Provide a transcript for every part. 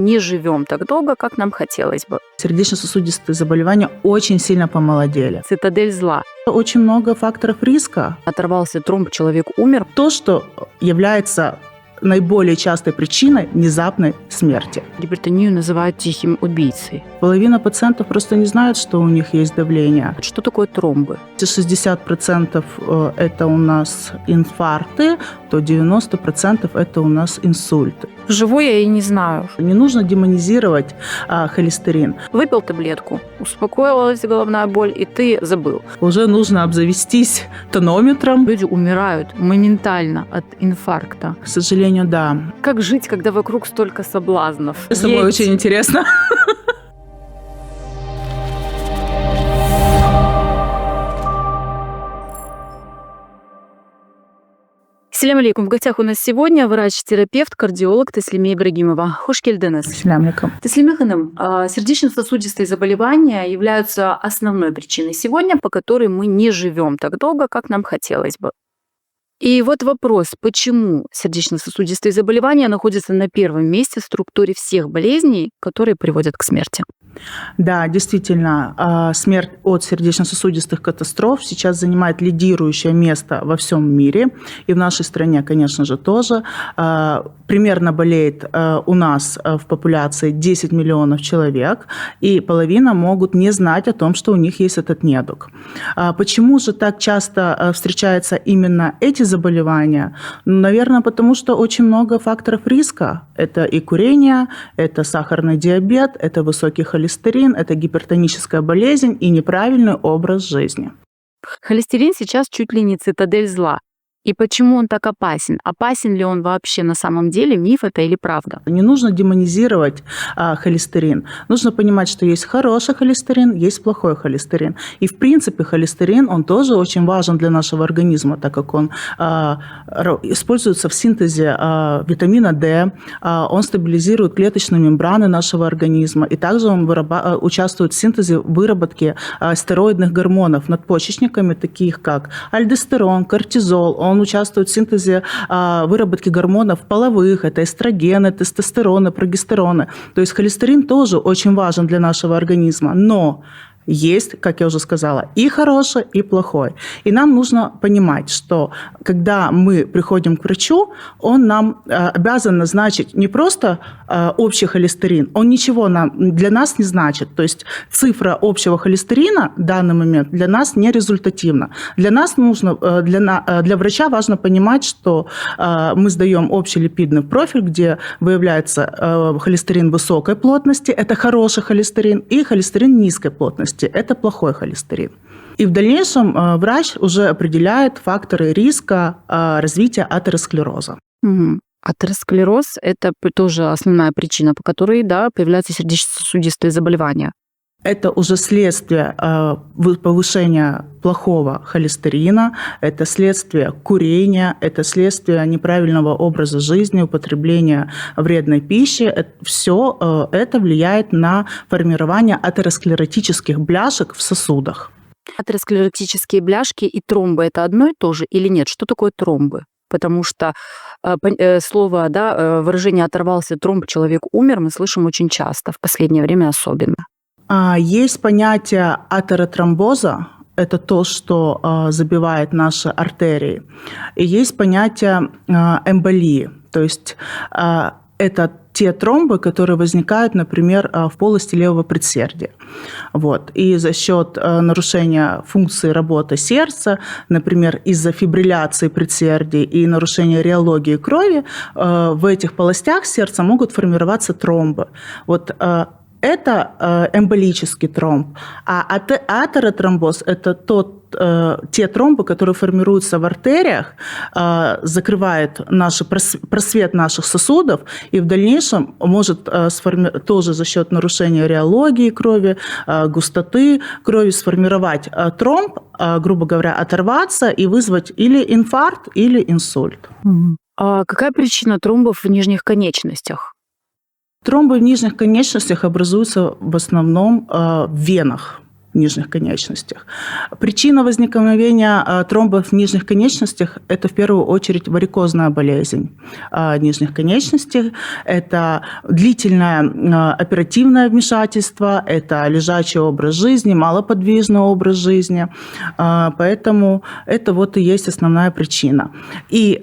не живем так долго, как нам хотелось бы. Сердечно-сосудистые заболевания очень сильно помолодели. Цитадель зла. Очень много факторов риска. Оторвался тромб, человек умер. То, что является наиболее частой причиной внезапной смерти. Гипертонию называют тихим убийцей. Половина пациентов просто не знают, что у них есть давление. Что такое тромбы? Если 60% это у нас инфаркты, то 90% это у нас инсульты. Живу я и не знаю. Не нужно демонизировать холестерин. Выпил таблетку, успокоилась головная боль, и ты забыл. Уже нужно обзавестись тонометром. Люди умирают моментально от инфаркта. К сожалению, да. Как жить, когда вокруг столько соблазнов? С тобой очень интересно. Салям алейкум. В гостях у нас сегодня врач-терапевт, кардиолог Таслима Ибрагимова. Хош келдіңіз. Салям алейкум. Таслима ханым, сердечно-сосудистые заболевания являются основной причиной сегодня, по которой мы не живем так долго, как нам хотелось бы. И вот вопрос, почему сердечно-сосудистые заболевания находятся на первом месте в структуре всех болезней, которые приводят к смерти? Да, действительно, смерть от сердечно-сосудистых катастроф сейчас занимает лидирующее место во всем мире, и в нашей стране, конечно же, тоже. Примерно болеет у нас в популяции 10 миллионов человек, и половина могут не знать о том, что у них есть этот недуг. Почему же так часто встречаются именно эти заболевания? Наверное, потому что очень много факторов риска. Это и курение, это сахарный диабет, это высокий холестерин, это гипертоническая болезнь и неправильный образ жизни. Холестерин сейчас чуть ли не цитадель зла. И почему он так опасен? Опасен ли он вообще на самом деле? Миф это или правда? Не нужно демонизировать холестерин. Нужно понимать, что есть хороший холестерин, есть плохой холестерин. И в принципе холестерин, он тоже очень важен для нашего организма, так как он используется в синтезе витамина D, он стабилизирует клеточные мембраны нашего организма, и также он участвует в синтезе выработки стероидных гормонов надпочечниками, таких как альдостерон, кортизол. Он участвует в синтезе выработки гормонов половых, это эстрогены, тестостероны, прогестероны. То есть холестерин тоже очень важен для нашего организма, но есть, как я уже сказала, и хороший, и плохой. И нам нужно понимать, что когда мы приходим к врачу, он нам обязан назначить не просто общий холестерин, он ничего для нас не значит. То есть цифра общего холестерина в данный момент для нас не результативна. Для нас нужно, для врача важно понимать, что мы сдаем общий липидный профиль, где выявляется холестерин высокой плотности, это хороший холестерин, и холестерин низкой плотности. Это плохой холестерин. И в дальнейшем врач уже определяет факторы риска развития атеросклероза. Угу. Атеросклероз – это тоже основная причина, по которой появляются сердечно-сосудистые заболевания. Это уже следствие повышения плохого холестерина, это следствие курения, это следствие неправильного образа жизни, употребления вредной пищи. Все это влияет на формирование атеросклеротических бляшек в сосудах. Атеросклеротические бляшки и тромбы – это одно и то же или нет? Что такое тромбы? Потому что слово, выражение «оторвался тромб, человек умер» мы слышим очень часто, в последнее время особенно. Есть понятие атеротромбоза, это то, что забивает наши артерии. И есть понятие эмболии, то есть это те тромбы, которые возникают, например, в полости левого предсердия. Вот. И за счет нарушения функции работы сердца, например, из-за фибрилляции предсердий и нарушения реологии крови, в этих полостях сердца могут формироваться тромбы. Вот это эмболический тромб, а атеротромбоз – это те тромбы, которые формируются в артериях, закрывают просвет наших сосудов, и в дальнейшем может тоже за счет нарушения реологии крови, густоты крови сформировать тромб, грубо говоря, оторваться и вызвать или инфаркт, или инсульт. А какая причина тромбов в нижних конечностях? Тромбы в нижних конечностях образуются в основном в венах. нижних конечностях. Причина возникновения тромбов в нижних конечностях – это в первую очередь варикозная болезнь нижних конечностей. Это длительное оперативное вмешательство, это лежачий образ жизни, малоподвижный образ жизни. Поэтому это вот и есть основная причина. И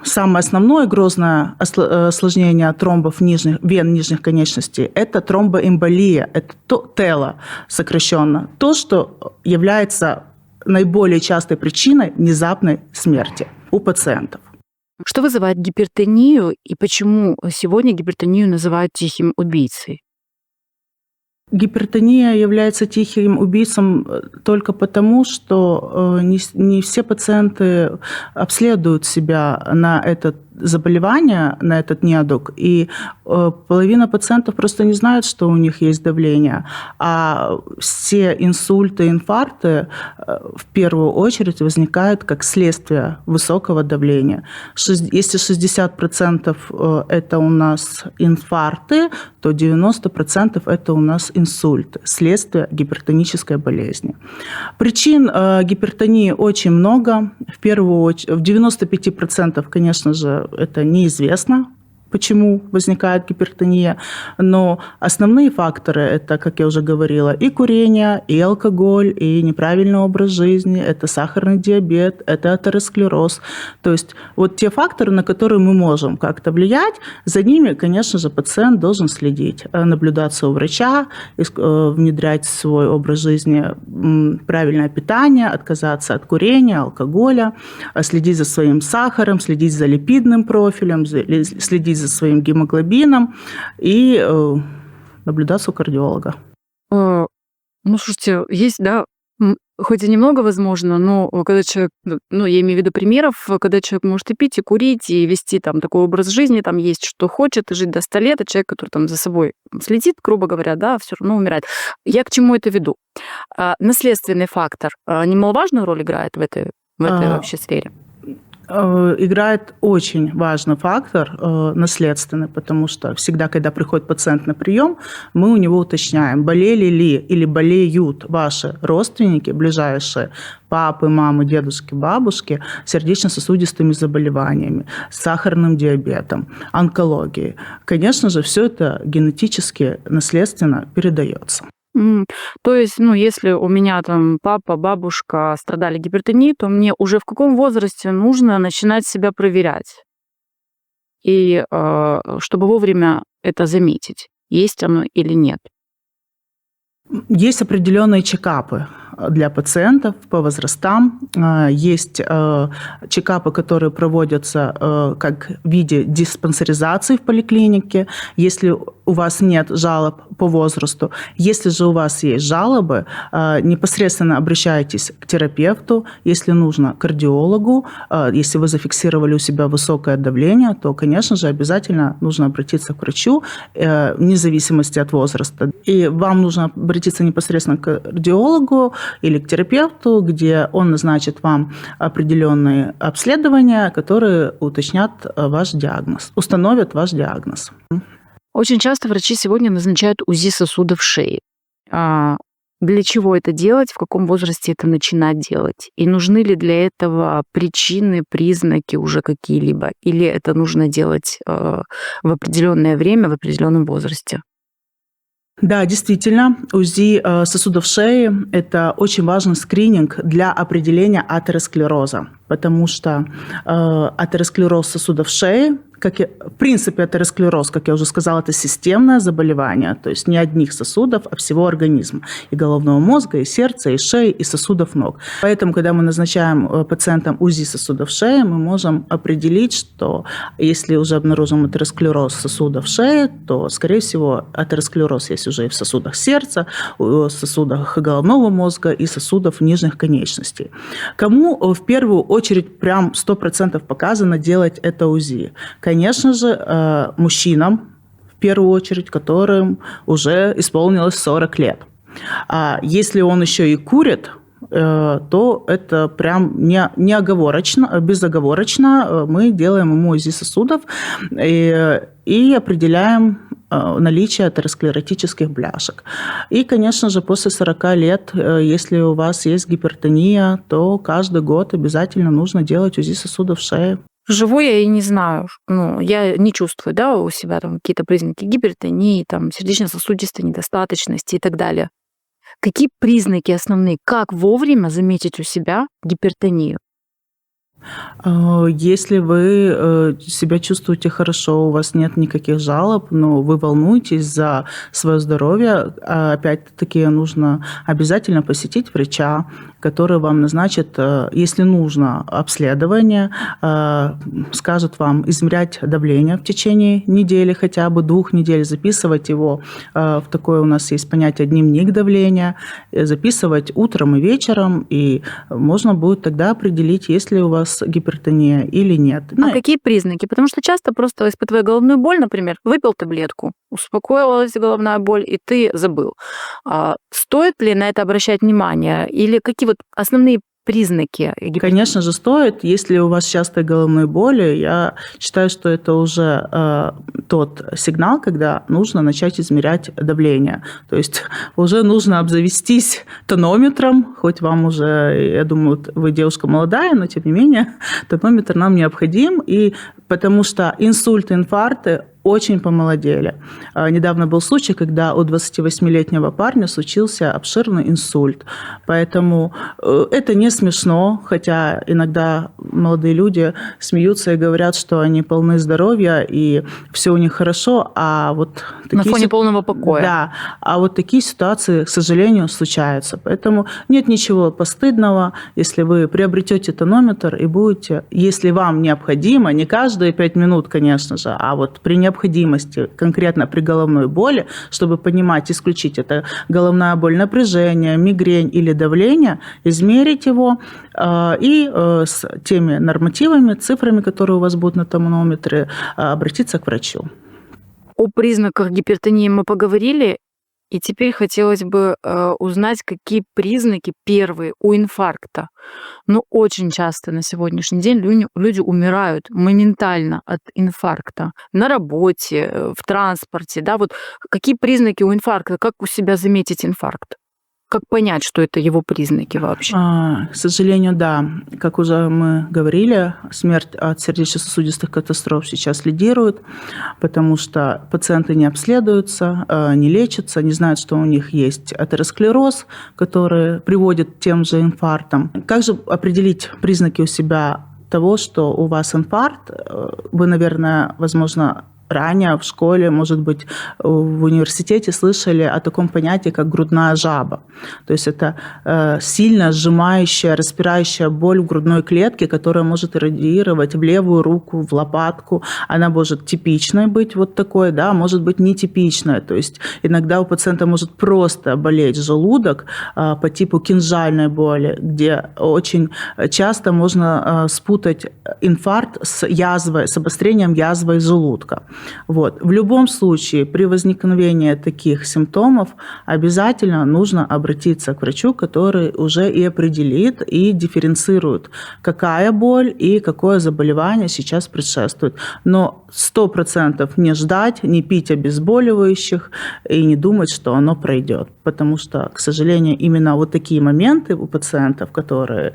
самое основное грозное осложнение тромбов вен нижних конечностей – это тромбоэмболия, это ТЭЛа сокращенно. То, что является наиболее частой причиной внезапной смерти у пациентов. Что вызывает гипертонию и почему сегодня гипертонию называют тихим убийцей? Гипертония является тихим убийцем только потому, что не все пациенты обследуют себя на это заболевание, на этот недуг, и половина пациентов просто не знают, что у них есть давление, а все инсульты, инфаркты в первую очередь возникают как следствие высокого давления. Если 60% это у нас инфаркты, то 90% это у нас инсульты, следствие гипертонической болезни. Причин гипертонии очень много. В первую очередь, в 95%, конечно же, это неизвестно, почему возникает гипертония, но основные факторы – это, как я уже говорила, и курение, и алкоголь, и неправильный образ жизни, это сахарный диабет, это атеросклероз. То есть вот те факторы, на которые мы можем как-то влиять, за ними, конечно же, пациент должен следить, наблюдаться у врача, внедрять в свой образ жизни правильное питание, отказаться от курения, алкоголя, следить за своим сахаром, следить за липидным профилем, следить за своим гемоглобином и наблюдаться у кардиолога. Ну, слушайте, есть, да, хоть и немного возможно, но когда человек, ну, я имею в виду примеров, когда человек может и пить, и курить, и вести там такой образ жизни, там есть что хочет, и жить до 100 лет, и человек, который там за собой следит, грубо говоря, да, все равно умирает. Я к чему это веду? Наследственный фактор немаловажную роль играет в этой вообще сфере? Играет очень важный фактор наследственный, потому что всегда, когда приходит пациент на прием, мы у него уточняем, болели ли или болеют ваши родственники, ближайшие, папы, мамы, дедушки, бабушки, сердечно-сосудистыми заболеваниями, сахарным диабетом, онкологией. Конечно же, все это генетически, наследственно передается. То есть, ну, если у меня там папа, бабушка страдали гипертонией, то мне уже в каком возрасте нужно начинать себя проверять? И чтобы вовремя это заметить, есть оно или нет? Есть определенные чекапы для пациентов по возрастам. Есть чекапы, которые проводятся как в виде диспансеризации в поликлинике, если у вас нет жалоб по возрасту. Если же у вас есть жалобы, непосредственно обращайтесь к терапевту, если нужно, к кардиологу. Если вы зафиксировали у себя высокое давление, то, конечно же, обязательно нужно обратиться к врачу, вне зависимости от возраста. И вам нужно обратиться непосредственно к кардиологу или к терапевту, где он назначит вам определенные обследования, которые уточнят ваш диагноз, установят ваш диагноз. Очень часто врачи сегодня назначают УЗИ сосудов шеи. Для чего это делать, в каком возрасте это начинать делать? И нужны ли для этого причины, признаки уже какие-либо? Или это нужно делать в определенное время, в определенном возрасте? Да, действительно, УЗИ сосудов шеи – это очень важный скрининг для определения атеросклероза, потому что атеросклероз сосудов шеи, в принципе, атеросклероз, как я уже сказала, это системное заболевание, то есть не одних сосудов, а всего организма, и головного мозга, и сердца, и шеи, и сосудов ног. Поэтому, когда мы назначаем пациентам УЗИ сосудов шеи, мы можем определить, что если уже обнаружим атеросклероз сосудов шеи, то, скорее всего, атеросклероз есть уже и в сосудах сердца, в сосудах головного мозга и сосудов нижних конечностей. Кому в первую очередь прям 100% показано делать это УЗИ? Конечно же, мужчинам, в первую очередь, которым уже исполнилось 40 лет. А если он еще и курит, то это прям неоговорочно, безоговорочно мы делаем ему УЗИ сосудов и определяем наличия атеросклеротических бляшек. И, конечно же, после 40 лет, если у вас есть гипертония, то каждый год обязательно нужно делать УЗИ сосудов шеи. Живу я и не знаю, я не чувствую, да, у себя там какие-то признаки гипертонии, там, сердечно-сосудистой недостаточности и так далее. Какие признаки основные? Как вовремя заметить у себя гипертонию? Если вы себя чувствуете хорошо, у вас нет никаких жалоб, но вы волнуетесь за свое здоровье, опять-таки нужно обязательно посетить врача, который вам назначит, если нужно, обследование, скажет вам измерять давление в течение недели, хотя бы 2 недель, записывать его в такое у нас есть понятие дневник давления, записывать утром и вечером, и можно будет тогда определить, есть ли у вас гипертония или нет. А какие признаки? Потому что часто просто испытывая головную боль, например, выпил таблетку, успокоилась головная боль, и ты забыл. Стоит ли на это обращать внимание? Или какие вот основные признаки гипертонии? Конечно же, стоит. Если у вас частые головные боли, я считаю, что это уже тот сигнал, когда нужно начать измерять давление. То есть уже нужно обзавестись тонометром, хоть вам уже, я думаю, вы девушка молодая, но тем не менее тонометр нам необходим, и потому что инсульты, инфаркты очень помолодели. Недавно был случай, когда у 28-летнего парня случился обширный инсульт. Поэтому это не смешно, хотя иногда молодые люди смеются и говорят, что они полны здоровья и все у них хорошо, а вот на фоне полного покоя. Да, а вот такие ситуации, к сожалению, случаются. Поэтому нет ничего постыдного, если вы приобретете тонометр и будете, если вам необходимо, не каждые 5 минут, конечно же, а вот при необходимости, конкретно при головной боли, чтобы понимать, исключить это головная боль, напряжение, мигрень или давление, измерить его и с теми нормативами, цифрами, которые у вас будут на тонометре, обратиться к врачу. О признаках гипертонии мы поговорили, и теперь хотелось бы узнать, какие признаки первые у инфаркта. Но очень часто на сегодняшний день люди умирают моментально от инфаркта на работе, в транспорте. Да? Вот какие признаки у инфаркта? Как у себя заметить инфаркт? Как понять, что это его признаки вообще? К сожалению, да. Как уже мы говорили, смерть от сердечно-сосудистых катастроф сейчас лидирует, потому что пациенты не обследуются, не лечатся, не знают, что у них есть атеросклероз, который приводит к тем же инфарктам. Как же определить признаки у себя того, что у вас инфаркт? Вы, наверное, возможно, ранее в школе, может быть, в университете слышали о таком понятии, как грудная жаба. То есть это сильно сжимающая, распирающая боль в грудной клетке, которая может радиировать в левую руку, в лопатку. Она может типичной быть вот такой, да, может быть нетипичной. То есть иногда у пациента может просто болеть желудок по типу кинжальной боли, где очень часто можно спутать инфаркт с язвой, с обострением язвы желудка. Вот. В любом случае, при возникновении таких симптомов обязательно нужно обратиться к врачу, который уже и определит, и дифференцирует, какая боль и какое заболевание сейчас предшествует. Но 100% не ждать, не пить обезболивающих и не думать, что оно пройдет. Потому что, к сожалению, именно вот такие моменты у пациентов, которые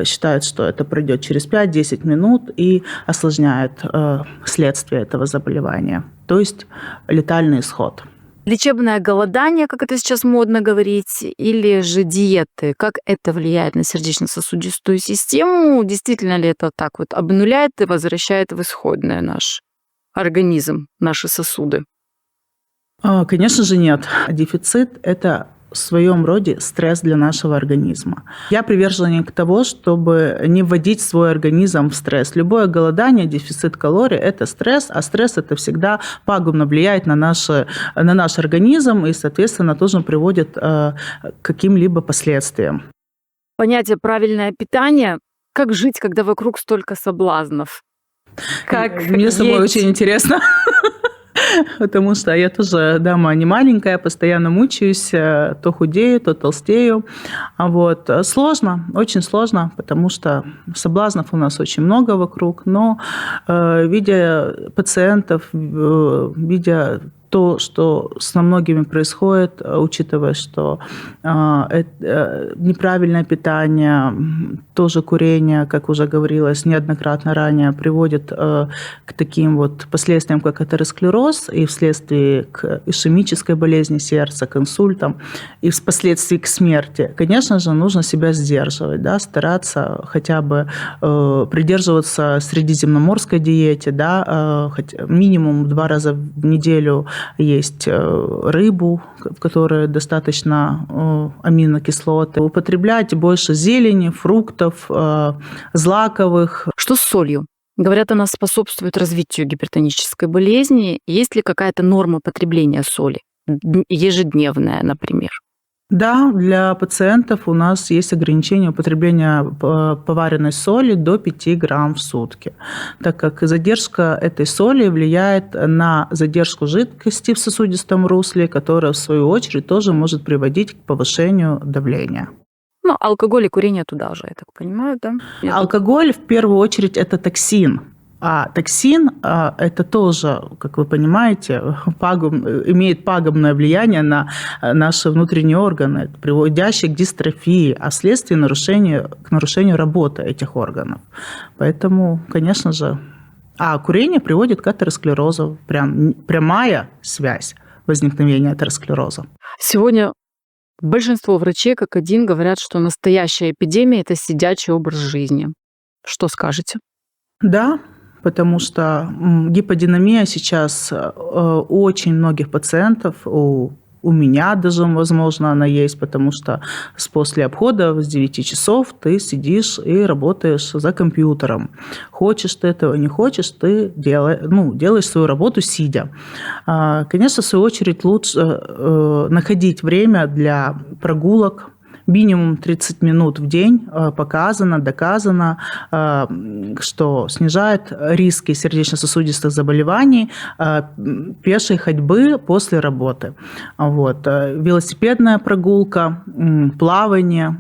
считают, что это пройдет через 5-10 минут и осложняют следствие этого заболевания. То есть летальный исход. Лечебное голодание, как это сейчас модно говорить, или же диеты, как это влияет на сердечно-сосудистую систему? Действительно ли это так вот обнуляет и возвращает в исходное наш организм, наши сосуды? Конечно же, нет. Дефицит – это в своем роде стресс для нашего организма. Я приверженник того, чтобы не вводить свой организм в стресс. Любое голодание, дефицит калорий – это стресс, а стресс – это всегда пагубно влияет на наш организм и, соответственно, тоже приводит к каким-либо последствиям. Понятие «правильное питание». Как жить, когда вокруг столько соблазнов? Как Мне самой очень интересно. Потому что я тоже дама не маленькая, постоянно мучаюсь, то худею, то толстею. Вот. Сложно, очень сложно, потому что соблазнов у нас очень много вокруг, но видя пациентов, видя то, что с многими происходит, учитывая, что неправильное питание, тоже курение, как уже говорилось неоднократно ранее, приводит к таким вот последствиям, как атеросклероз, и вследствие к ишемической болезни сердца, к инсультам, и впоследствии к смерти. Конечно же, нужно себя сдерживать, да, стараться хотя бы придерживаться средиземноморской диете, да, хотя минимум 2 раза в неделю есть рыбу, в которой достаточно аминокислоты, употреблять больше зелени, фруктов, злаковых. Что с солью? Говорят, она способствует развитию гипертонической болезни. Есть ли какая-то норма потребления соли? Ежедневная, например. Да, для пациентов у нас есть ограничение употребления поваренной соли до 5 грамм в сутки, так как задержка этой соли влияет на задержку жидкости в сосудистом русле, которая, в свою очередь, тоже может приводить к повышению давления. Ну, алкоголь и курение туда же, я так понимаю, да? Алкоголь, в первую очередь, это токсин. А токсин – это тоже, как вы понимаете, имеет пагубное влияние на наши внутренние органы, приводящее к дистрофии, а вследствие к нарушению работы этих органов. Поэтому, конечно же, курение приводит к атеросклерозу. Прямая связь возникновения атеросклероза. Сегодня большинство врачей, как один, говорят, что настоящая эпидемия – это сидячий образ жизни. Что скажете? Да, потому что гиподинамия сейчас у очень многих пациентов, у меня даже, возможно, она есть, потому что после обхода с 9 часов ты сидишь и работаешь за компьютером. Хочешь ты этого, не хочешь, ты делаешь свою работу сидя. Конечно, в свою очередь, лучше находить время для прогулок. Минимум 30 минут в день показано, доказано, что снижает риски сердечно-сосудистых заболеваний пешей ходьбы после работы. Вот. Велосипедная прогулка, плавание,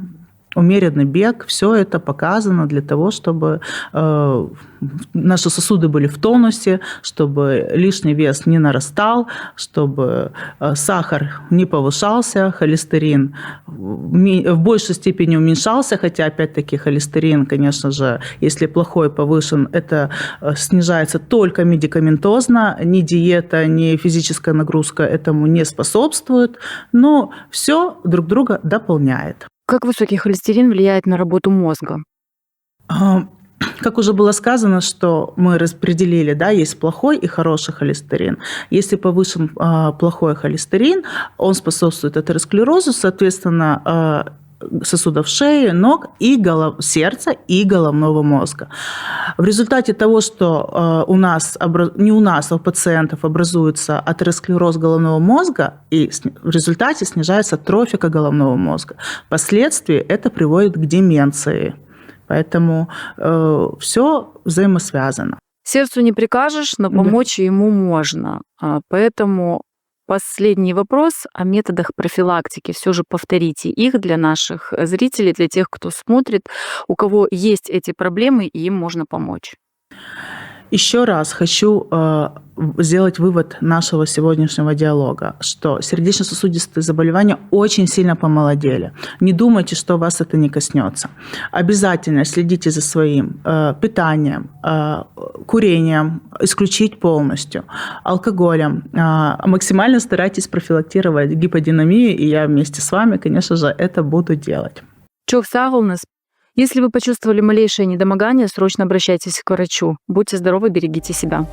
умеренный бег – все это показано для того, чтобы наши сосуды были в тонусе, чтобы лишний вес не нарастал, чтобы сахар не повышался, холестерин в большей степени уменьшался, хотя, опять-таки, холестерин, конечно же, если плохой, повышен, это снижается только медикаментозно, ни диета, ни физическая нагрузка этому не способствуют, но все друг друга дополняет. Как высокий холестерин влияет на работу мозга? Как уже было сказано, что мы распределили, да, есть плохой и хороший холестерин. Если повышен плохой холестерин, он способствует атеросклерозу, соответственно, сосудов шеи, ног, и сердца и головного мозга. В результате того, что не у нас, а у пациентов образуется атеросклероз головного мозга, и в результате снижается трофика головного мозга. Впоследствии это приводит к деменции. Поэтому все взаимосвязано. Сердцу не прикажешь, но помочь ему можно. Поэтому последний вопрос о методах профилактики. Все же повторите их для наших зрителей, для тех, кто смотрит, у кого есть эти проблемы, и им можно помочь. Еще раз хочу сделать вывод нашего сегодняшнего диалога, что сердечно-сосудистые заболевания очень сильно помолодели. Не думайте, что вас это не коснется. Обязательно следите за своим питанием, курением, исключить полностью, алкоголем. Максимально старайтесь профилактировать гиподинамию, и я вместе с вами, конечно же, это буду делать. Çok sağ olunuz. Если вы почувствовали малейшее недомогание, срочно обращайтесь к врачу. Будьте здоровы, берегите себя.